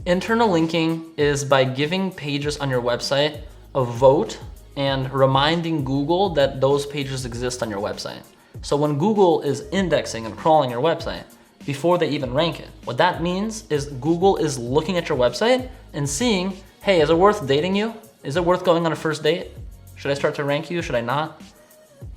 Internal linking is by giving pages on your website a vote and reminding Google that those pages exist on your website. So when Google is indexing and crawling your website, before they even rank it, what that means is Google is looking at your website and seeing, hey, is it worth dating you? Is it worth going on a first date? Should I start to rank you? Should I not?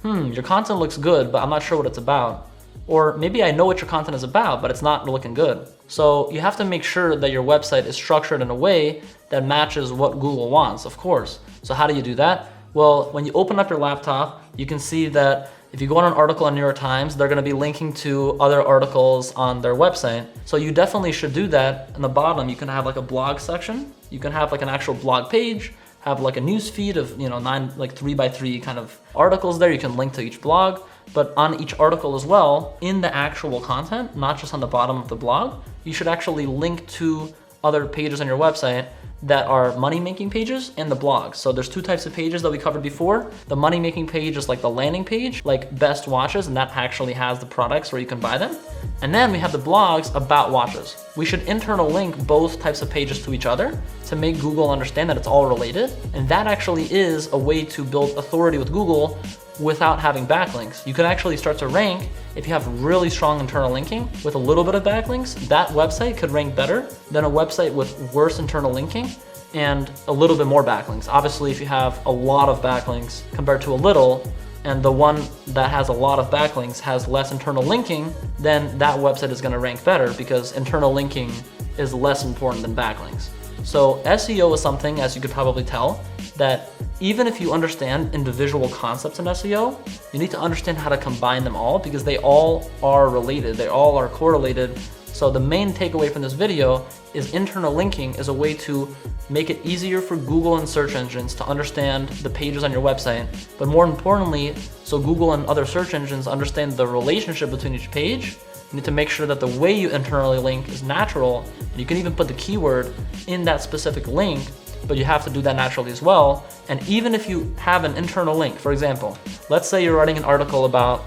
Your content looks good, but I'm not sure what it's about. Or maybe I know what your content is about, but it's not looking good. So you have to make sure that your website is structured in a way that matches what Google wants, of course. So how do you do that? Well, when you open up your laptop, you can see that if you go on an article on New York Times, they're gonna be linking to other articles on their website. So you definitely should do that. In the bottom, you can have like a blog section. You can have like an actual blog page, have like a news feed of 9 like 3x3 kind of articles there. You can link to each blog, but on each article as well, in the actual content, not just on the bottom of the blog, you should actually link to other pages on your website that are money-making pages and the blogs. So there's two types of pages that we covered before. The money-making page is like the landing page, like best watches, and that actually has the products where you can buy them. And then we have the blogs about watches. We should internal link both types of pages to each other to make Google understand that it's all related. And that actually is a way to build authority with Google without having backlinks. You can actually start to rank if you have really strong internal linking with a little bit of backlinks. That website could rank better than a website with worse internal linking and a little bit more backlinks. Obviously, if you have a lot of backlinks compared to a little, and the one that has a lot of backlinks has less internal linking, then that website is gonna rank better because internal linking is less important than backlinks. So SEO is something, as you could probably tell, that even if you understand individual concepts in SEO, you need to understand how to combine them all because they all are related, they all are correlated. So the main takeaway from this video is internal linking is a way to make it easier for Google and search engines to understand the pages on your website, but more importantly, so Google and other search engines understand the relationship between each page. You need to make sure that the way you internally link is natural. You can even put the keyword in that specific link, but you have to do that naturally as well. And even if you have an internal link, for example, let's say you're writing an article about,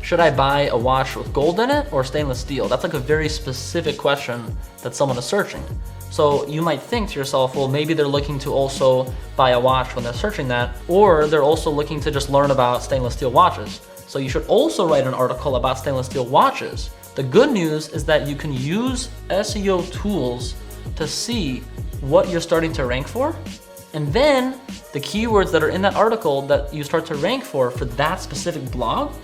should I buy a watch with gold in it or stainless steel? That's like a very specific question that someone is searching. So you might think to yourself, well, maybe they're looking to also buy a watch when they're searching that, or they're also looking to just learn about stainless steel watches. So you should also write an article about stainless steel watches. The good news is that you can use SEO tools to see what you're starting to rank for, and then the keywords that are in that article that you start to rank for that specific blog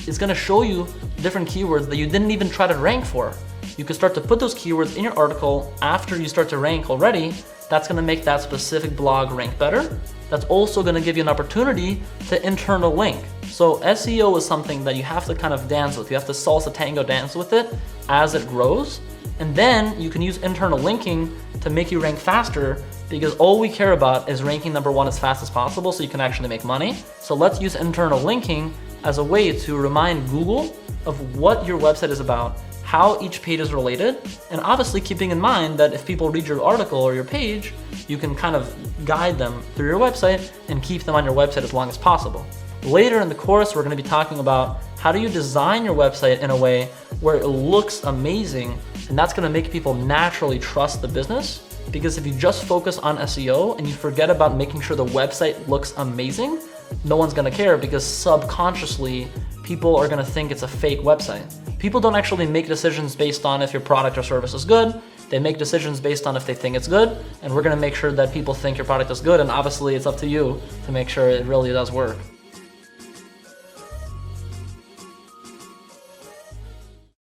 is gonna show you different keywords that you didn't even try to rank for. You can start to put those keywords in your article after you start to rank already. That's gonna make that specific blog rank better. That's also gonna give you an opportunity to internal link. So SEO is something that you have to kind of dance with. You have to salsa tango dance with it as it grows. And then you can use internal linking to make you rank faster because all we care about is ranking #1 as fast as possible so you can actually make money. So let's use internal linking as a way to remind Google of what your website is about, how each page is related, and obviously keeping in mind that if people read your article or your page, you can kind of guide them through your website and keep them on your website as long as possible. Later in the course, we're gonna be talking about how do you design your website in a way where it looks amazing, and that's gonna make people naturally trust the business. Because if you just focus on SEO and you forget about making sure the website looks amazing, no one's gonna care because subconsciously, people are gonna think it's a fake website. People don't actually make decisions based on if your product or service is good. They make decisions based on if they think it's good, and we're gonna make sure that people think your product is good, and obviously it's up to you to make sure it really does work.